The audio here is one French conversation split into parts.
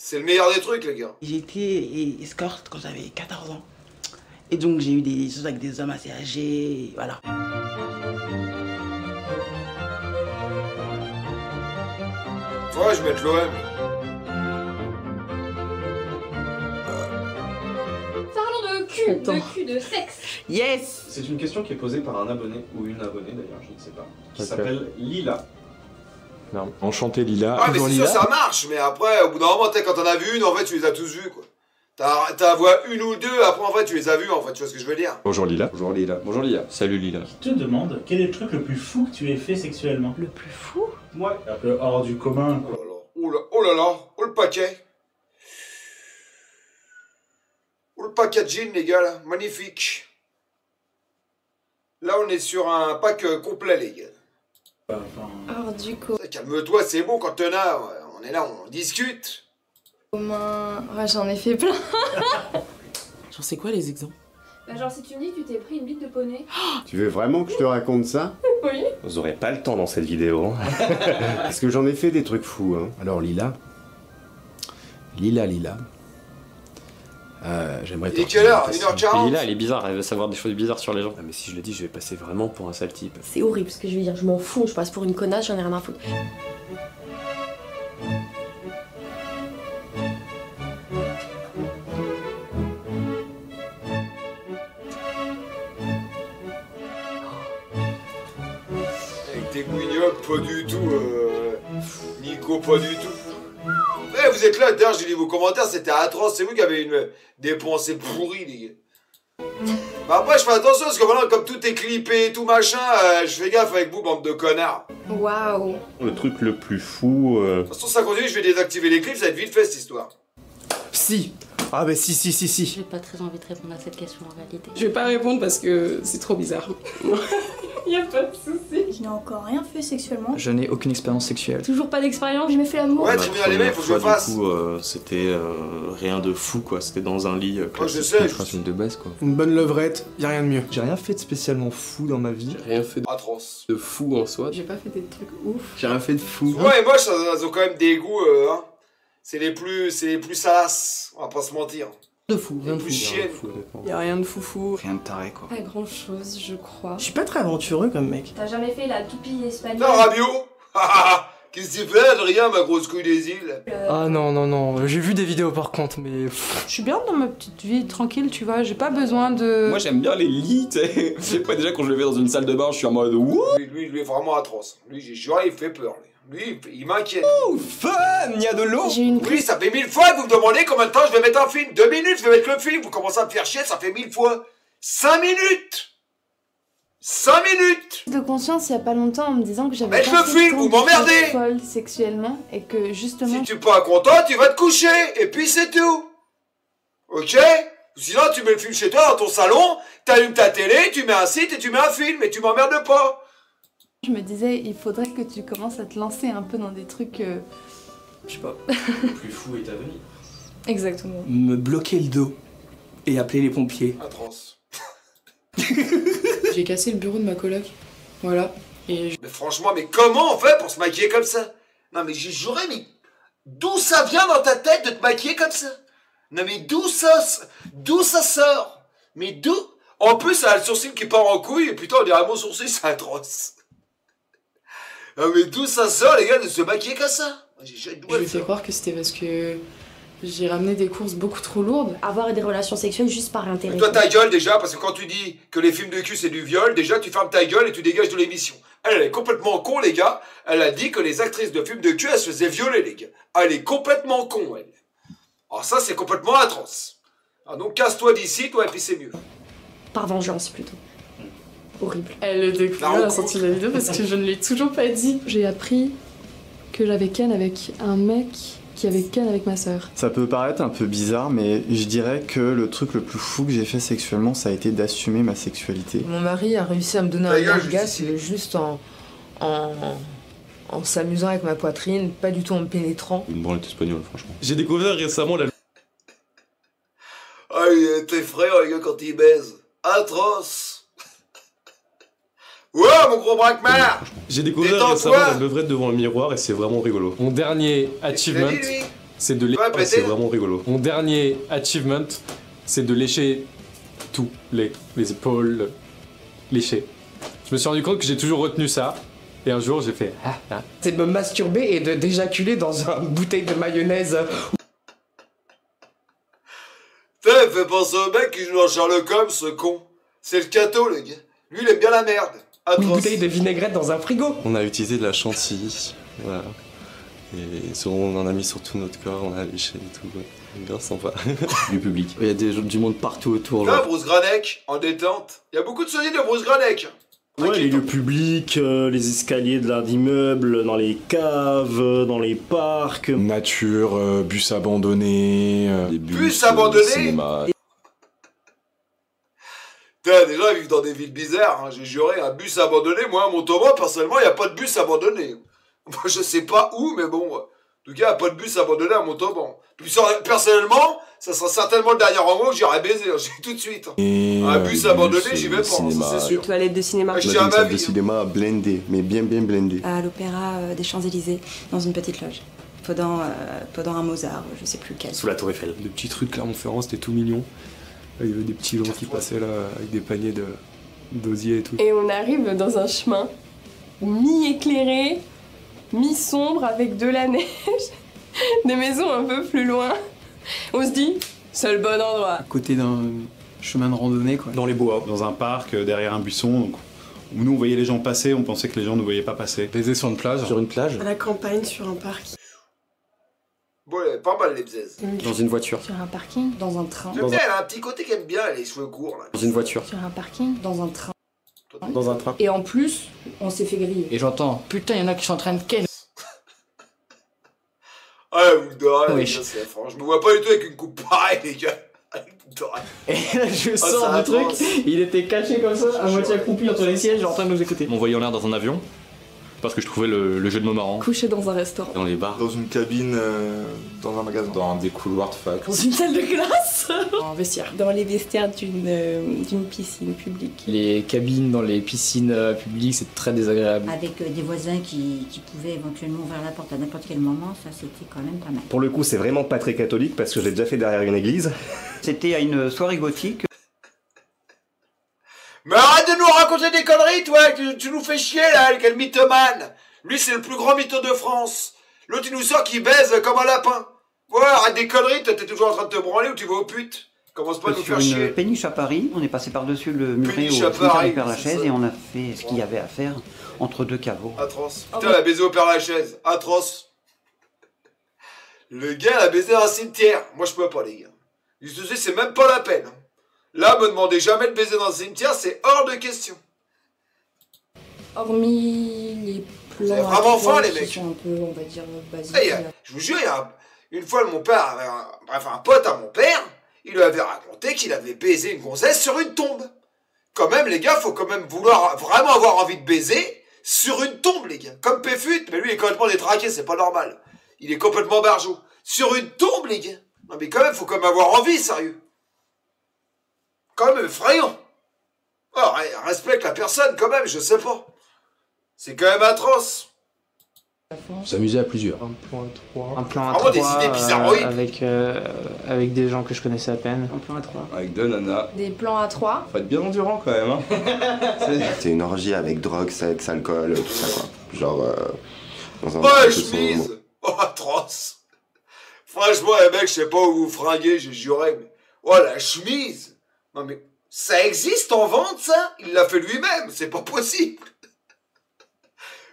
C'est le meilleur des trucs, les gars. J'étais escorte quand j'avais 14 ans. Et donc j'ai eu des choses avec des hommes assez âgés, voilà. Faudrait que je mette l'OM. Parlons de cul, de sexe. Yes. C'est une question qui est posée par un abonné, ou une abonnée d'ailleurs, je ne sais pas, qui s'appelle Lila. Non. Enchanté Lila. Ah mais c'est sûr, ça marche, mais après, au bout d'un moment, quand t'en as vu une, en fait, tu les as tous vus, quoi. T'en vois une ou deux, après, en fait, tu les as vus, en fait, tu vois ce que je veux dire. Bonjour Lila. Bonjour Lila. Bonjour Lila. Salut Lila. Je te demande quel est le truc le plus fou que tu aies fait sexuellement. Le plus fou? Ouais. Un peu hors du commun, quoi. Oh là là, oh le paquet. Oh le packaging, les gars, là, magnifique. Là, on est sur un pack complet, les gars. Hors du commun. Calme-toi, c'est bon quand t'en as. On est là, on discute. Ouais, j'en ai fait plein. Genre c'est quoi les exemples? Bah genre si tu me dis que tu t'es pris une bite de poney. Tu veux vraiment que je te raconte ça? Oui. Vous aurez pas le temps dans cette vidéo. Parce que j'en ai fait des trucs fous, hein. Alors Lila. J'aimerais te... Il est quelle heure? 1h40? Lila, elle est bizarre, elle veut savoir des choses bizarres sur les gens. Ah, mais si je le dis, je vais passer vraiment pour un sale type. C'est horrible ce que je veux dire, je m'en fous, je passe pour une connasse, j'en ai rien à foutre. Avec tes guignols, pas du tout. Nico, pas du tout. Eh, vous êtes là, d'ailleurs, j'ai lu vos commentaires, c'était atroce. C'est vous qui avez des pensées pourries, les gars. Bah après, je fais attention, parce que maintenant, comme tout est clippé, tout machin, je fais gaffe avec vous, bande de connards. Waouh. Le truc le plus fou... De toute façon, ça continue, je vais désactiver les clips, ça va être vite fait, cette histoire. Si. Ah bah si. J'ai pas très envie de répondre à cette question en réalité. Je vais pas répondre parce que c'est trop bizarre. Y a pas de souci. Je n'ai encore rien fait sexuellement. Je n'ai aucune expérience sexuelle. Toujours pas d'expérience, je me fais l'amour. Ouais, tribunal les mecs, faut que je le fasse. Du coup, c'était rien de fou, quoi. C'était dans un lit Moi, je classique. sais. Je pense une de base quoi. Une bonne levrette, y a rien de mieux. J'ai rien fait de spécialement fou dans ma vie. J'ai rien fait Atroce. de fou en soi. J'ai pas fait des trucs ouf. J'ai rien fait de fou. Ouais, et moi, ils ont quand même des goûts, hein. C'est les plus salaces, on va pas se mentir. De fou, rien Les de plus fou. chiennes. Y a rien de foufou. Rien de taré quoi. Pas grand chose, je crois. Je suis pas très aventureux comme mec. T'as jamais fait la toupie espagnole? Non, Rabio. Qu'est-ce que tu fais, Adrien, ma grosse couille des îles? Ah non, j'ai vu des vidéos par contre, mais... Je suis bien dans ma petite vie tranquille, tu vois. J'ai pas besoin de. Moi j'aime bien les lits, tu sais. Je sais pas, déjà quand je le vais dans une salle de bain, je suis en mode wouh. Lui est vraiment atroce. Lui, j'ai juré, il fait peur. Lui, il m'inquiète. Fun, y a de l'eau. J'ai une Oui, ça fait 1000 fois que vous me demandez combien de temps je vais mettre un film. 2 minutes, je vais mettre le film. Vous commencez à me faire chier, ça fait 1000 fois. 5 minutes 5 minutes de conscience il y a pas longtemps en me disant que j'avais Mais pas je le filme, vous m'emmerdez. folle sexuellement et que justement Si tu es pas content, tu vas te coucher. Et puis c'est tout. Ok? Sinon, tu mets le film chez toi dans ton salon, t'allumes ta télé, tu mets un site et tu mets un film et tu m'emmerdes pas. je me disais il faudrait que tu commences à te lancer un peu dans des trucs je sais pas. Le plus fou est à venir. Exactement. Me bloquer le dos et appeler les pompiers. Atroce. J'ai cassé le bureau de ma coloc. Voilà. Et Mais franchement, mais comment on fait pour se maquiller comme ça? Non mais j'ai juré, mais d'où ça vient dans ta tête de te maquiller comme ça? Non mais d'où ça sort? Mais d'où? En plus, elle a le sourcil qui part en couille, et putain, on dirait mon sourcil, c'est atroce. Non mais d'où ça sort, les gars, de se maquiller comme ça? je lui fais croire que c'était parce que j'ai ramené des courses beaucoup trop lourdes. Avoir des relations sexuelles juste par intérêt. Et toi, ta gueule déjà, parce que quand tu dis que les films de cul c'est du viol, déjà tu fermes ta gueule et tu dégages de l'émission. Elle est complètement con, les gars. Elle a dit que les actrices de films de cul, elles se faisaient violer, les gars. Elle est complètement con, elle. Alors ça, c'est complètement atroce. Ah, donc casse-toi d'ici, toi, et puis c'est mieux. Par vengeance plutôt. Horrible. Elle le découvre à la sortie de la vidéo parce que je ne l'ai toujours pas dit. J'ai appris que j'avais ken avec un mec qui avait ken avec ma sœur. Ça peut paraître un peu bizarre, mais je dirais que le truc le plus fou que j'ai fait sexuellement, ça a été d'assumer ma sexualité. Mon mari a réussi à me donner un orgasme juste en s'amusant avec ma poitrine, pas du tout en me pénétrant. Une branlette espagnole, franchement. J'ai découvert récemment la... Ah, tes frères, les gars, quand ils baisent. Atroce. Ouais, mon gros braquemar. J'ai découvert récemment la levrette devant le miroir et c'est vraiment rigolo. Mon dernier achievement, c'est de lécher. Ouais, c'est vraiment rigolo. Mon dernier achievement, c'est de lécher tout, les épaules, lécher. Je me suis rendu compte que j'ai toujours retenu ça, et un jour j'ai fait ah. C'est de me masturber et de d'éjaculer dans une bouteille de mayonnaise. Putain, il fait penser au mec qui joue dans Sherlock Holmes, ce con. C'est le cateau, le gars. Lui, il aime bien la merde. Une bouteille de vinaigrette dans un frigo. On a utilisé de la chantilly, voilà. Et on en a mis sur tout notre corps, on a léché et tout. Ouais. Bien sympa. Du public. Il y a du monde partout autour. Là, Bruce Granek, en détente. Il y a beaucoup de souvenirs de Bruce Granek. Ouais, les lieux publics, les escaliers de l'immeuble, dans les caves, dans les parcs. Nature, bus abandonnés. Bus abandonnés cinéma. Putain, déjà, ils vivent dans des villes bizarres. Hein. J'ai juré, un bus abandonné. Moi, à Montauban, personnellement, il n'y a pas de bus abandonné. Moi, je sais pas où, mais bon. En tout cas, il n'y a pas de bus abandonné à Montauban. Puis, personnellement, ça sera certainement le dernier endroit où j'irai baiser. J'ai tout de suite. Un bus abandonné, j'y vais pas, ça, c'est sûr. Les toilettes de cinéma. Je tiens à ma salle vie. de cinéma blindée, mais bien blindée. À l'Opéra des Champs-Élysées, dans une petite loge. Pendant un Mozart, je sais plus quel. Sous la Tour Eiffel. Des petits trucs Clermont-Ferrand, c'était tout mignon. Il y avait des petits gens qui passaient là avec des paniers d'osier et tout. Et on arrive dans un chemin mi-éclairé, mi-sombre avec de la neige, des maisons un peu plus loin. On se dit, c'est le bon endroit. À côté d'un chemin de randonnée, quoi. Dans les bois. Dans un parc, derrière un buisson. Donc, nous, on voyait les gens passer, on pensait que les gens ne voyaient pas passer. Baiser sur une plage. Sur une plage. À la campagne, sur un parc. Bon, il y avait pas mal les bzaises. Dans une voiture. Sur un parking, dans un train. J'aime bien, elle a un petit côté qui aime bien, les cheveux courts, là. Dans une voiture. Sur un parking, dans un train. Dans un train. Et en plus, on s'est fait griller. Et j'entends, putain, il y en a qui sont en train de ken. Ouais, vous de rien, Oui. les gars, c'est franchement. Je me vois pas du tout avec une coupe pareille, les gars. Et là, je sors du truc, il était caché comme ça, à moitié accroupi entre les sièges, en train de nous écouter. Mon voyant l'air dans un avion, parce que je trouvais le jeu de mots marrant. Couché dans un restaurant. Dans les bars. Dans une cabine, dans un magasin. Dans des couloirs de fac. Dans une salle de classe. En vestiaire. Dans les vestiaires d'une piscine publique. Les cabines dans les piscines publiques, c'est très désagréable. Avec des voisins qui pouvaient éventuellement ouvrir la porte à n'importe quel moment, ça c'était quand même pas mal. Pour le coup, c'est vraiment pas très catholique parce que je l'ai déjà fait derrière une église. C'était à une soirée gothique. Mais arrête de nous raconter des conneries, toi. Tu nous fais chier, là, quel mythomane. Lui, c'est le plus grand mytho de France. L'autre, il nous sort qu'il baise comme un lapin. Ouais, arrête des conneries, toi, t'es toujours en train de te branler ou tu vas aux putes. Commence pas à nous Sur faire une chier. péniche à Paris, on est passé par-dessus le muret Péniche au à cimetière Paris, du Père c'est Lachaise ça. et on a fait ce qu'il y avait à faire entre deux caveaux. Atroce. Putain, elle a baisé au Père Lachaise. Atroce. Le gars, elle a baisé dans un cimetière. Moi, je peux pas, les gars. Je te dis, c'est même pas la peine. Là, me demandez jamais de baiser dans un cimetière, c'est hors de question. Hormis les plans. Vous avez vraiment faim, les qui mecs. sont un peu, on va dire, basiques. Eh, je vous jure, une fois, mon père avait un pote à mon père, il lui avait raconté qu'il avait baisé une gonzesse sur une tombe. Quand même, les gars, faut quand même vouloir vraiment avoir envie de baiser sur une tombe, les gars. Comme Péfut, mais lui, il est complètement détraqué, c'est pas normal. Il est complètement barjot. Sur une tombe, les gars. Non, mais quand même, faut quand même avoir envie, sérieux. Quand même effrayant. Oh, respecte la personne, quand même, je sais pas. C'est quand même atroce. S'amuser à plusieurs. Un plan à Vraiment 3 des idées bizarroïdes. avec des gens que je connaissais à peine. Un plan à 3. Avec deux nanas. Des plans à 3. Faut être bien endurant quand même, hein. C'est une orgie avec drogue, sexe, alcool, tout ça quoi. Genre, dans un Oh, endroit la un peu sombre. chemise. Oh, atroce. Franchement, les mecs, je sais pas où vous fringuez, j'ai juré, mais... Oh, la chemise. Non, mais... Ça existe en vente, ça? Il l'a fait lui-même, c'est pas possible.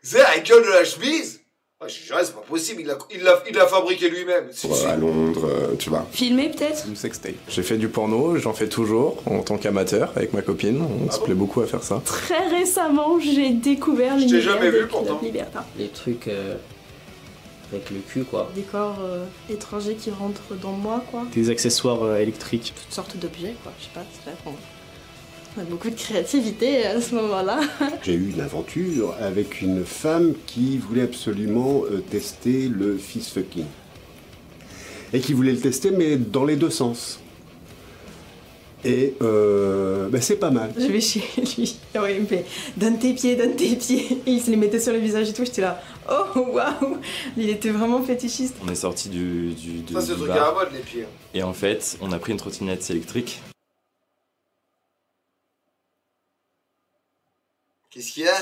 C'est la gueule de la chemise. Oh, j'ai juré, c'est pas possible, il l'a fabriqué lui-même. À Londres, tu vois. Filmé, peut-être? Une sextape. J'ai fait du porno, j'en fais toujours en tant qu'amateur avec ma copine. On se plaît beaucoup à faire ça. Très récemment, j'ai découvert l'univers jamais vu, de pourtant. Club Libertin. Les trucs avec le cul, quoi. Des corps étrangers qui rentrent dans moi, quoi. Des accessoires électriques. Toutes sortes d'objets, quoi. Je sais pas, c'est vrai. On a beaucoup de créativité à ce moment-là. J'ai eu une aventure avec une femme qui voulait absolument tester le fist fucking. Et qui voulait le tester, mais dans les deux sens. Et c'est pas mal. Je vais chez lui. Ouais, il me fait donne tes pieds, donne tes pieds. Et il se les mettait sur le visage et tout. J'étais là, oh waouh. Il était vraiment fétichiste. On est sorti du Ça, c'est le du truc bar. à la mode, les pieds. Et en fait, on a pris une trottinette électrique. Qu'est-ce qu'il y a?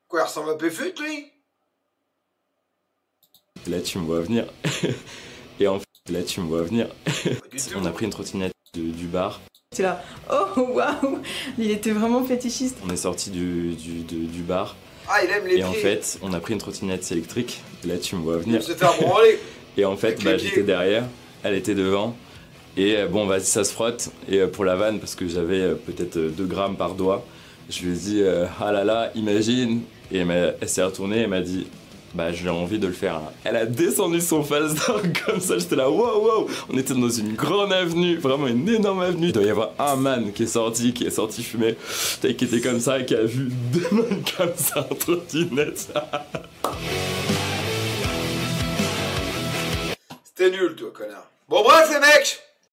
Quoi, il ressemble à Péfut, lui? Et là, tu me vois venir. Et en fait, là, tu me vois venir. On a pris une trottinette du bar. J'étais là, oh waouh. Il était vraiment fétichiste. On est sorti du bar. Ah, il aime les Et pieds. en fait, on a pris une trottinette électrique. Et là, tu me vois venir. Il aime se faire branler. Et en fait, j'étais derrière, elle était devant. Et bon, vas-y, ça se frotte. Et pour la vanne, parce que j'avais peut-être 2 grammes par doigt, je lui ai dit, ah là là, imagine. Et elle s'est retournée, elle m'a dit, bah j'ai envie de le faire. Hein. Elle a descendu son face d'or comme ça, j'étais là, wow, wow. On était dans une grande avenue, vraiment une énorme avenue. Il doit y avoir un man qui est sorti fumer, qui était comme ça, qui a vu 2 man comme ça en trottinette. C'était nul, toi, connard. Bon, bref, les mecs,